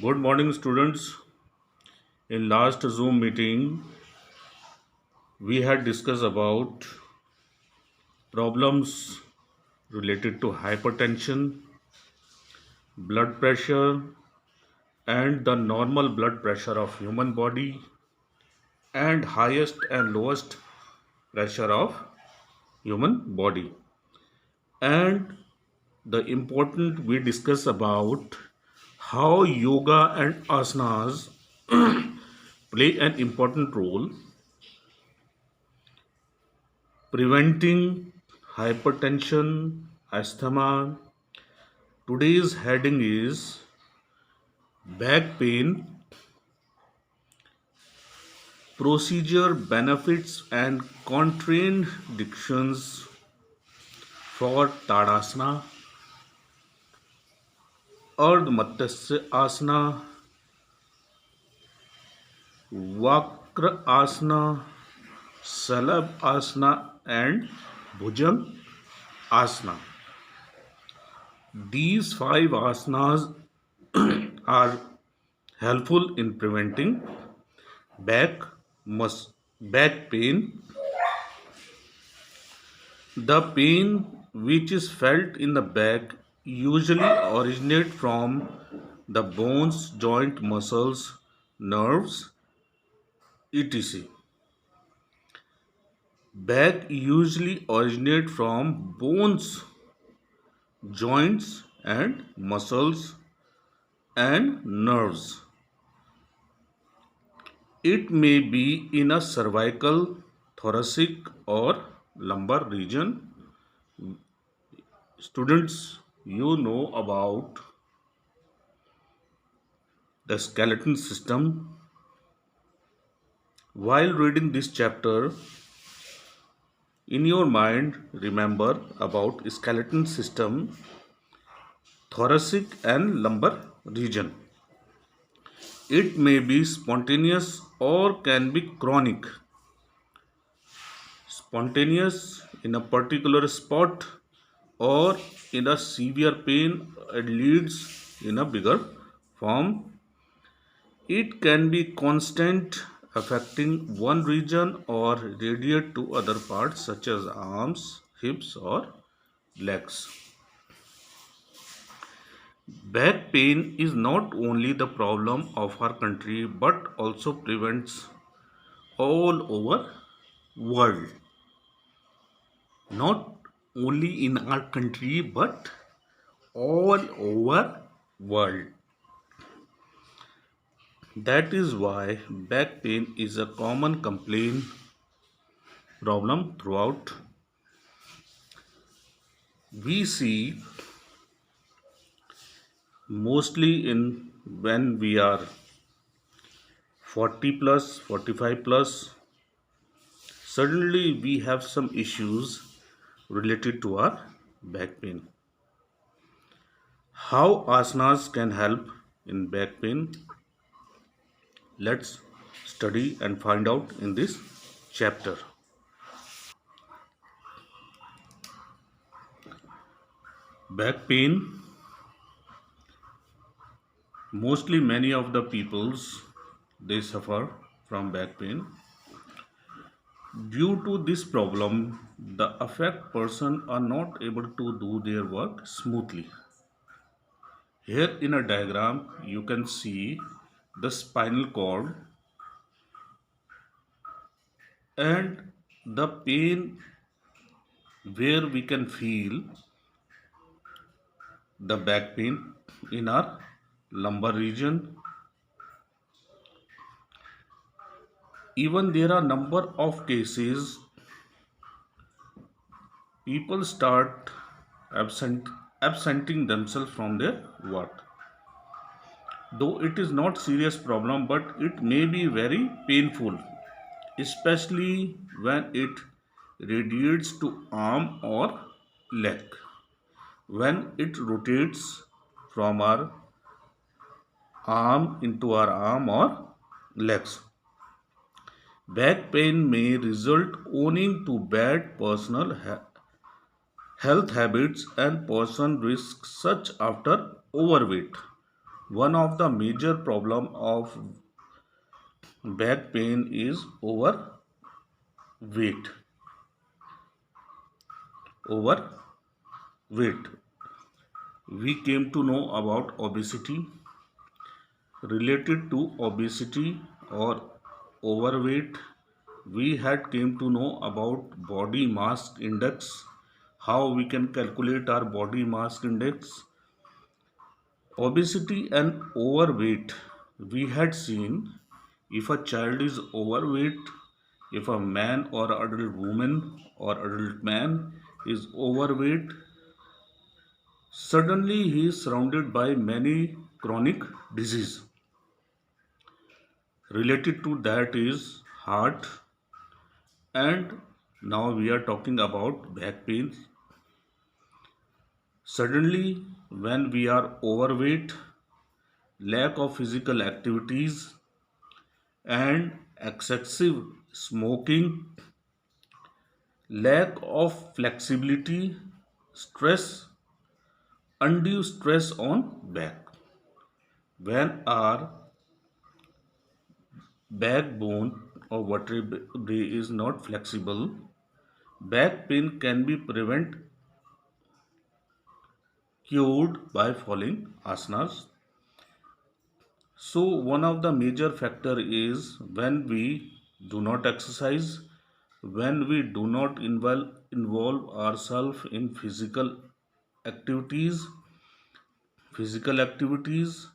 Good morning, students. In last Zoom meeting, we had discussed about problems related to hypertension, blood pressure, and the normal blood pressure of human body, and highest and lowest pressure of human body. And the important we discuss about how yoga and asanas play an important role preventing hypertension, asthma. Today's heading is back pain, procedure benefits and contraindications for Tadasana, Ardha Matsya Asana, Vakra Asana, Salab Asana, and Bhujang Asana. These five asanas are helpful in preventing back back pain. The pain which is felt in the back usually originate from the bones, joint, muscles, nerves, etc. Back usually originate from bones, joints and muscles and nerves. It may be in a cervical, thoracic or lumbar region. Students, you know about the skeleton system. While reading this chapter, in your mind, remember about skeleton system, thoracic and lumbar region. It may be spontaneous or can be chronic. Spontaneous in a particular spot or in a severe pain it leads in a bigger form. It can be constant, affecting one region or radiate to other parts such as arms, hips, or legs. Back pain is not only the problem of our country but also prevents all over world. Not only in our country but all over world. That is why back pain is a common complaint problem throughout. We see mostly in when we are 40 plus, 45 plus, suddenly we have some issues related to our back pain. How asanas can help in back pain? Let's study and find out in this chapter. Back pain, mostly many of the peoples they suffer from back pain. Due to this problem, the affected person are not able to do their work smoothly. Here in a diagram, you can see the spinal cord and the pain where we can feel the back pain in our lumbar region. Even there are number of cases people start absenting themselves from their work. Though it is not serious problem, but it may be very painful, especially when it radiates to arm or leg. When it rotates from our arm into our arm or legs. Back pain may result owing to bad personal health habits and person risks such after overweight One of the major problem of back pain is overweight. Overweight. We came to know about obesity. Related to obesity or overweight, we had came to know about body mass index, how we can calculate our body mass index. Obesity and overweight, we had seen if a child is overweight, if a man or adult woman or adult man is overweight, suddenly he is surrounded by many chronic disease. Related to that is heart, and now we are talking about back pain. Suddenly, when we are overweight, lack of physical activities, and excessive smoking, lack of flexibility, stress, undue stress on back. When our backbone or vertebrae is not flexible, back pain can be cured by following asanas. So one of the major factor is when we do not exercise, when we do not involve ourselves in activities, physical activities,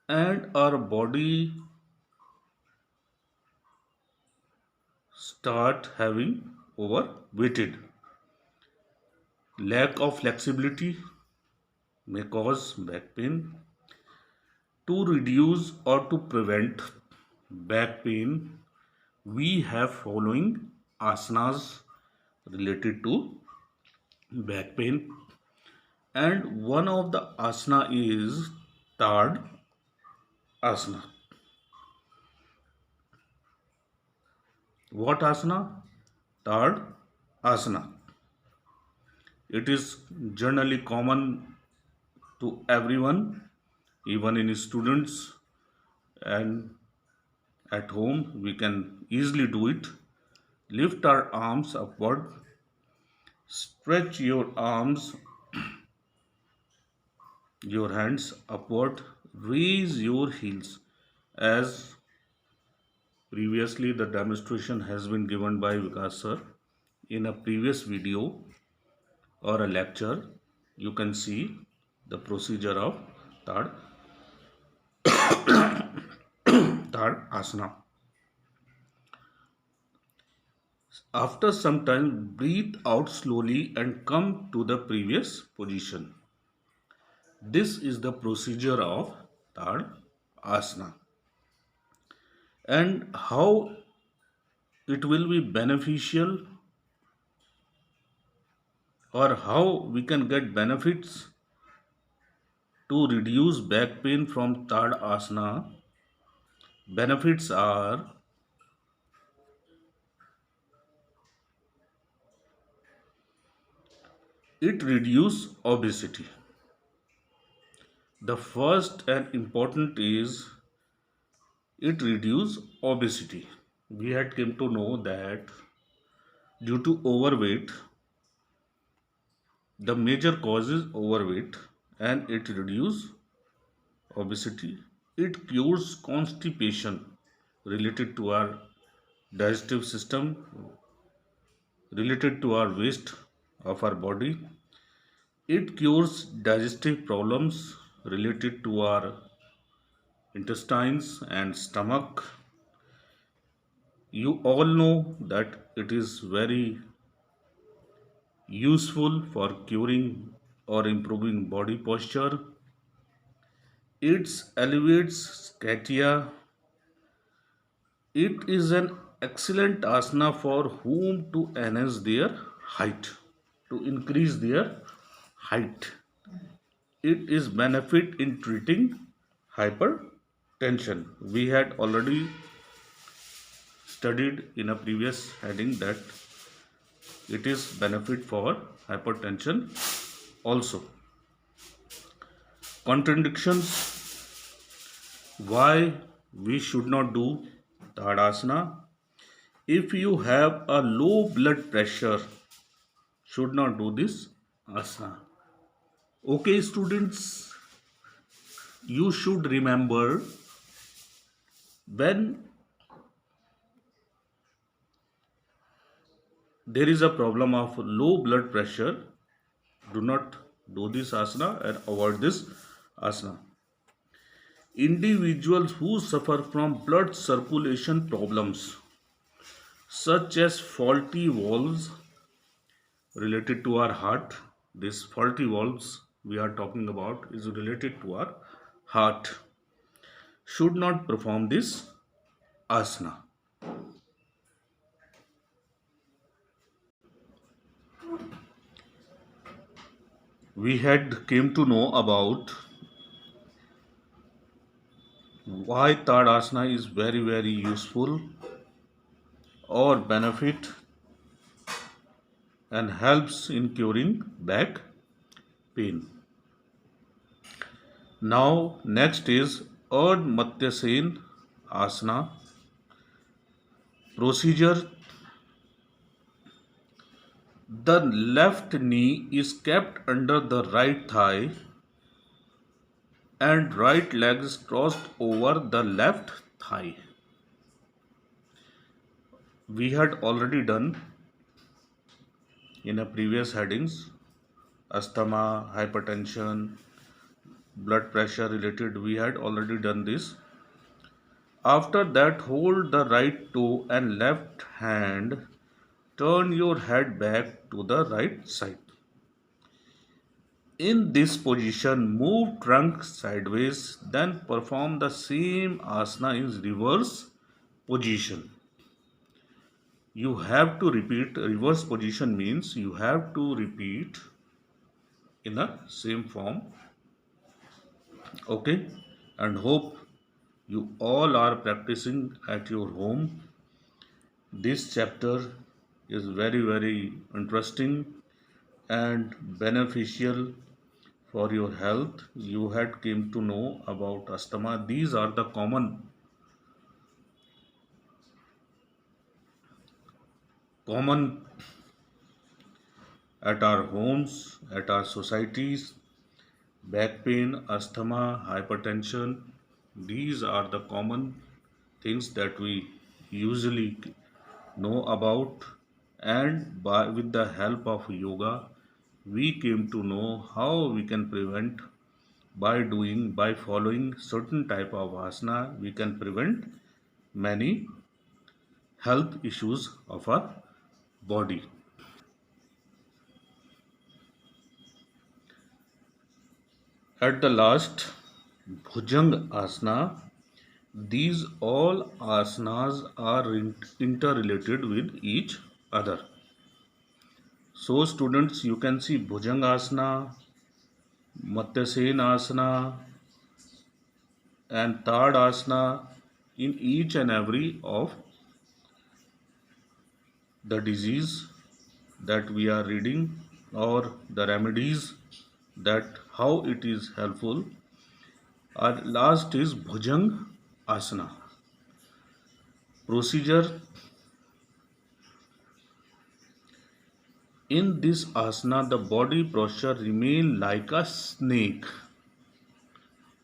and our body start having overweighted. Lack of flexibility may cause back pain. To reduce or to prevent back pain, we have following asanas related to back pain, and one of the asana is Tad asana. What asana? Tad asana. It is generally common to everyone, even in students and at home. We can easily do it. Lift our arms upward. Stretch your arms, your hands upward. Raise your heels. As previously the demonstration has been given by Vikas sir in a previous video or a lecture, you can see the procedure of Tad asana. After some time, breathe out slowly and come to the previous position. This is the procedure of Tad asana. And how it will be beneficial, or how we can get benefits to reduce back pain from Tad asana. Benefits are it reduces obesity. The first and important is it reduces obesity. We had came to know that due to overweight, the major cause is overweight, and it reduces obesity. It cures constipation related to our digestive system, related to our waste of our body. It cures digestive problems related to our intestines and stomach. You all know that it is very useful for curing or improving body posture. It elevates scatia. It is an excellent asana for whom to enhance their height, to increase their height. It is benefit in treating hypertension. We had already studied in a previous heading that it is benefit for hypertension also. Contradictions. Why we should not do Tadasana? If you have a low blood pressure, should not do this asana. Okay, students, you should remember when there is a problem of low blood pressure, do not do this asana and avoid this asana. Individuals who suffer from blood circulation problems such as faulty valves related to our heart, this faulty valves we are talking about is related to our heart, should not perform this asana. We had came to know about why Tadasana is very useful or benefit and helps in curing back pain. Now next is Ard Matyasen Asana procedure. The left knee is kept under the right thigh and right leg is crossed over the left thigh. We had already done in a previous headings asthma, hypertension, blood pressure related, we had already done this. After that, hold the right toe and left hand, turn your head back to the right side. In this position, move trunk sideways, then perform the same asana in reverse position. You have to repeat. Reverse position means you have to repeat in the same form. Okay, and hope you all are practicing at your home. This chapter is very interesting and beneficial for your health. You had came to know about asthma. These are the common at our homes, at our societies. Back pain, asthma, hypertension. These are the common things that we usually know about, and with the help of yoga we came to know how we can prevent. By following certain type of asana, we can prevent many health issues of our body. At the last, bhujang asana. These all asanas are interrelated with each other. So students, you can see bhujangasana, matyasena and tadasana in each and every of the disease that we are reading, or the remedies that how it is helpful. Our last is bhujang asana procedure. In this asana, the body posture remain like a snake.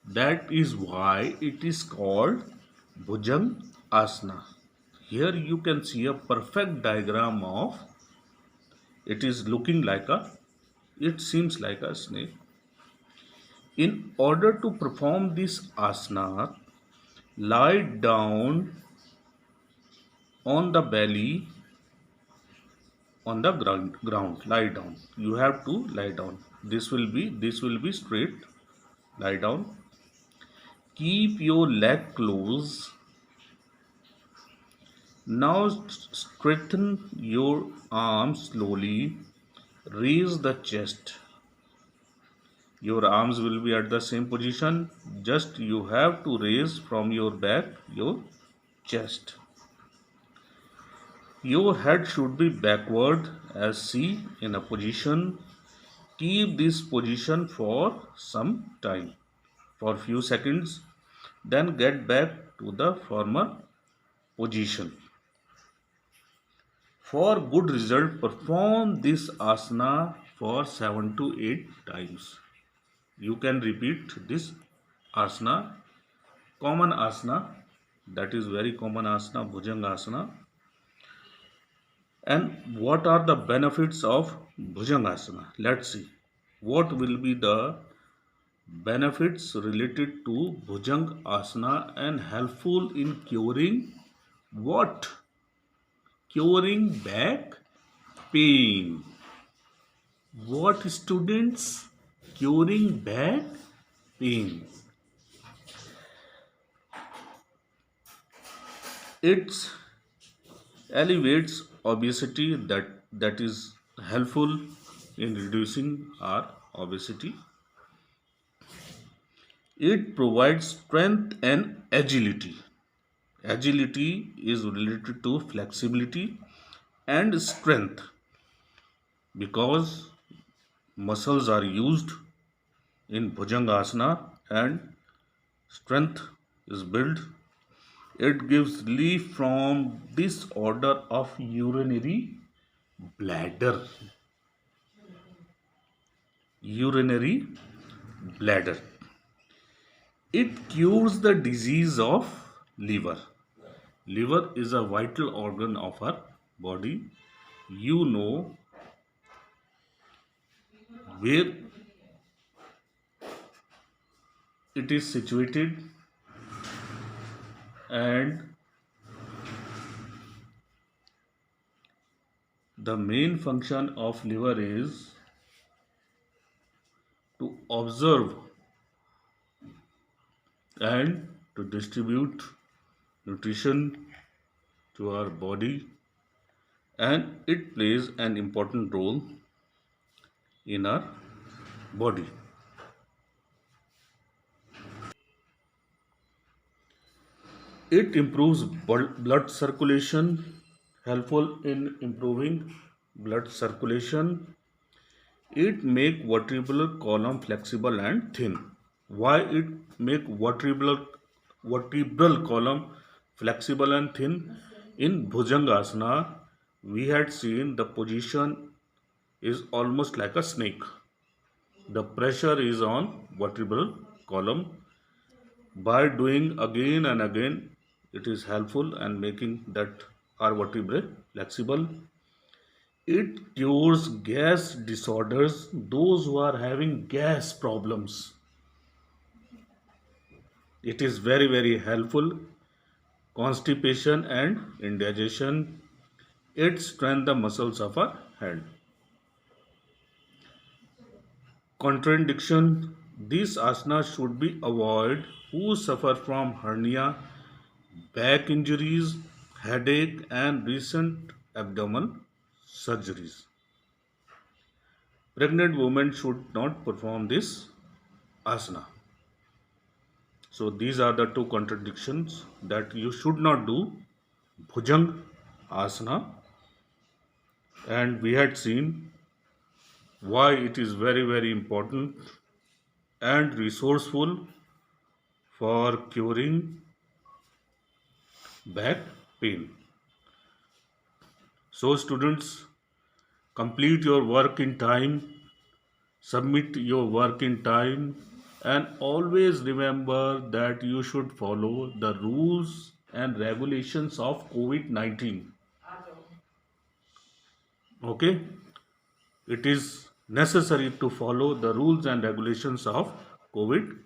That is why it is called Bhujang Asana. Here you can see a perfect diagram of it is looking like it seems like a snake. In order to perform this asana, lie down on the belly on the ground. Lie down. You have to lie down. This will be straight. Lie down. Keep your leg closed. Now straighten your arms slowly. Raise the chest. Your arms will be at the same position. Just you have to raise from your back your chest. Your head should be backward as C in a position. Keep this position for some time, for few seconds. then get back to the former position. For good result, perform this asana for 7 to 8 times. You can repeat this asana, common asana, that is very common asana, Bhujanga asana. And what are the benefits of Bhujangasana? Let's see. What will be the benefits related to Bhujang Asana and helpful in curing what? Curing back pain. What, students? Curing back pain. It alleviates obesity, that is helpful in reducing our obesity. It provides strength and agility. Agility is related to flexibility and strength because muscles are used in Bhujangasana and strength is built. It gives relief from disorder of urinary bladder. Urinary bladder. It cures the disease of liver. Liver is a vital organ of our body. You know where it is situated, and the main function of liver is to observe and to distribute nutrition to our body, and it plays an important role in our body. It improves blood circulation, helpful in improving blood circulation. It make vertebral column flexible and thin. Why it make vertebral column flexible and thin? In Bhujangasana, we had seen the position is almost like a snake. The pressure is on vertebral column. By doing again and again, it is helpful and making that our vertebrae flexible. It cures gas disorders, those who are having gas problems. It is very, very helpful. Constipation and indigestion. It strengthens the muscles of our hand. Contradiction. These asanas should be avoided who suffer from hernia, back injuries, headache, and recent abdominal surgeries. Pregnant women should not perform this asana. So these are the two contradictions that you should not do Bhujang asana, and we had seen why it is very, very important and resourceful for curing back pain. So students, complete your work in time, submit your work in time, and always remember that you should follow the rules and regulations of COVID-19. Okay, it is necessary to follow the rules and regulations of COVID-19.